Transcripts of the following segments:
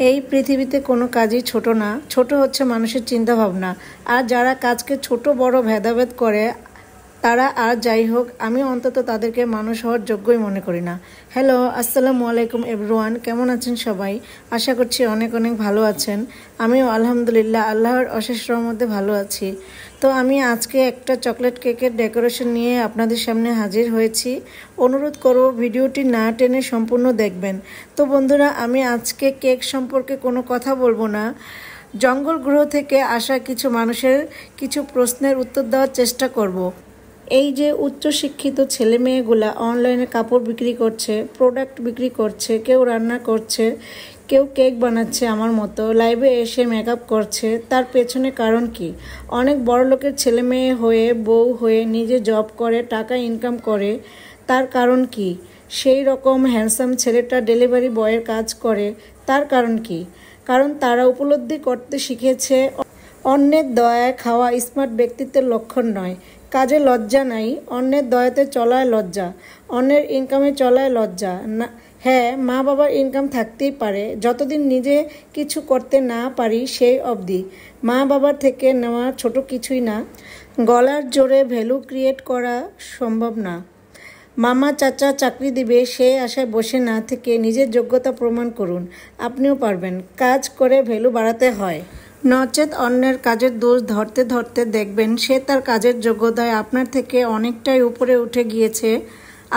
এই পৃথিবীতে কোনো কাজই ছোট না, ছোট হচ্ছে মানুষের চিন্তা ভাবনা। আর যারা কাজকে ছোট বড় ভেদাভেদ করে তারা আর যাই হোক, আমি অন্তত তাদেরকে মানুষ হওয়ার যোগ্যই মনে করি না। হ্যালো, আসসালামু আলাইকুম এভরিওয়ান, কেমন আছেন সবাই? আশা করছি অনেক অনেক ভালো আছেন। আমিও আলহামদুলিল্লাহ আল্লাহর অশেষ রহমতে ভালো আছি। তো আমি আজকে একটা চকলেট কেকের ডেকোরেশন নিয়ে আপনাদের সামনে হাজির হয়েছি। অনুরোধ করব ভিডিওটি না টেনে সম্পূর্ণ দেখবেন। তো বন্ধুরা, আমি আজকে কেক সম্পর্কে কোনো কথা বলবো না, জঙ্গল গ্রহ থেকে আসা কিছু মানুষের কিছু প্রশ্নের উত্তর দেওয়ার চেষ্টা করব। এই যে উচ্চশিক্ষিত ছেলে মেয়েগুলা অনলাইনে কাপড় বিক্রি করছে, প্রোডাক্ট বিক্রি করছে, কেউ রান্না করছে, কেউ কেক বানাচ্ছে, আমার মতো লাইভে এসে মেকআপ করছে, তার পেছনে কারণ কি? অনেক বড় লোকের ছেলে মেয়ে হয়ে, বউ হয়ে নিজে জব করে টাকা ইনকাম করে, তার কারণ কি? সেই রকম হ্যান্ডসাম ছেলেটা ডেলিভারি বয়ের কাজ করে, তার কারণ কি? কারণ তারা উপলব্ধি করতে শিখেছে অন্যের দয়ায় খাওয়া স্মার্ট ব্যক্তিত্বের লক্ষণ নয়। কাজে লজ্জা নাই, অন্যের দয়াতে চলায় লজ্জা, অন্যের ইনকামে চলায় লজ্জা না। হ্যাঁ, মা বাবার ইনকাম থাকতেই পারে, যতদিন নিজে কিছু করতে না পারি সেই অবধি। মা বাবার থেকে নেওয়া ছোট কিছুই না, গলার জোরে ভ্যালু ক্রিয়েট করা সম্ভব না। মামা চাচা চাকরি দিবে সেই আশায় বসে না থেকে নিজের যোগ্যতা প্রমাণ করুন, আপনিও পারবেন। কাজ করে ভ্যালু বাড়াতে হয়, নচেত অন্যের কাজের দোষ ধরতে ধরতে দেখবেন সে তার কাজের যোগ্যতায় আপনার থেকে অনেকটাই উপরে উঠে গিয়েছে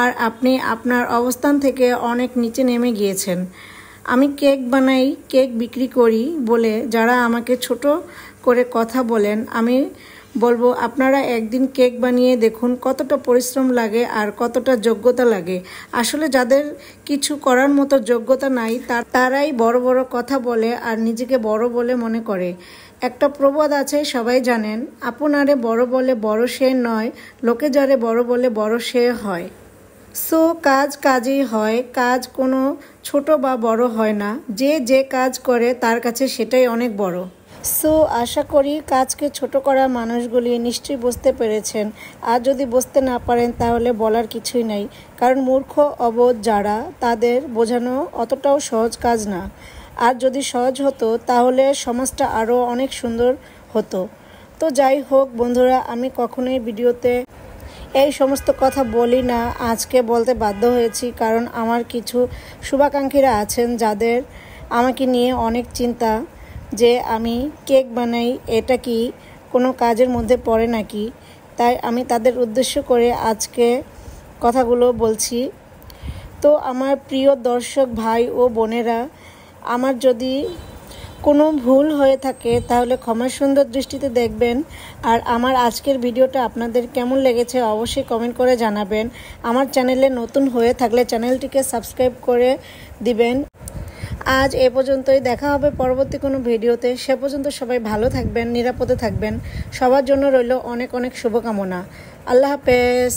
আর আপনি আপনার অবস্থান থেকে অনেক নিচে নেমে গিয়েছেন। আমি কেক বানাই, কেক বিক্রি করি বলে যারা আমাকে ছোট করে কথা বলেন, আমি বলবো আপনারা একদিন কেক বানিয়ে দেখুন কতটা পরিশ্রম লাগে আর কতটা যোগ্যতা লাগে। আসলে যাদের কিছু করার মতো যোগ্যতা নাই তারাই বড় বড় কথা বলে আর নিজেকে বড় বলে মনে করে। একটা প্রবাদ আছে, সবাই জানেন, আপনারে বড় বলে বড় সে নয়, লোকে যারে বড় বলে বড় সে হয়। সো কাজ কাজই হয়, কাজ কোনো ছোট বা বড় হয় না, যে যে কাজ করে তার কাছে সেটাই অনেক বড়। সো আশা করি কাজকে ছোট করা মানুষগুলি নিশ্চয়ই বুঝতে পেরেছেন। আর যদি বুঝতে না পারেন তাহলে বলার কিছুই নাই, কারণ মূর্খ অবোধ যারা, তাদের বোঝানো অতটাও সহজ কাজ না। আর যদি সহজ হতো তাহলে সমাজটা আরও অনেক সুন্দর হতো। তো যাই হোক বন্ধুরা, আমি কখনোই ভিডিওতে এই সমস্ত কথা বলি না, আজকে বলতে বাধ্য হয়েছি কারণ আমার কিছু শুভাকাঙ্ক্ষীরা আছেন যাদের আমাকে নিয়ে অনেক চিন্তা যে আমি কেক বানাই, এটা কি কোনো কাজের মধ্যে পড়ে নাকি। তাই আমি তাদের উদ্দেশ্য করে আজকে কথাগুলো বলছি। তো আমার প্রিয় দর্শক ভাই ও বোনেরা, আমার যদি কোনো ভুল হয়ে থাকে তাহলে ক্ষমার সুন্দর দৃষ্টিতে দেখবেন। আর আমার আজকের ভিডিওটা আপনাদের কেমন লেগেছে অবশ্যই কমেন্ট করে জানাবেন। আমার চ্যানেলে নতুন হয়ে থাকলে চ্যানেলটিকে সাবস্ক্রাইব করে দিবেন। আজ এ পর্যন্তই, দেখা হবে পরবর্তী কোনো ভিডিওতে। সে পর্যন্ত সবাই ভালো থাকবেন, নিরাপদে থাকবেন। সবার জন্য রইল অনেক অনেক শুভকামনা। আল্লাহ হাফেজ।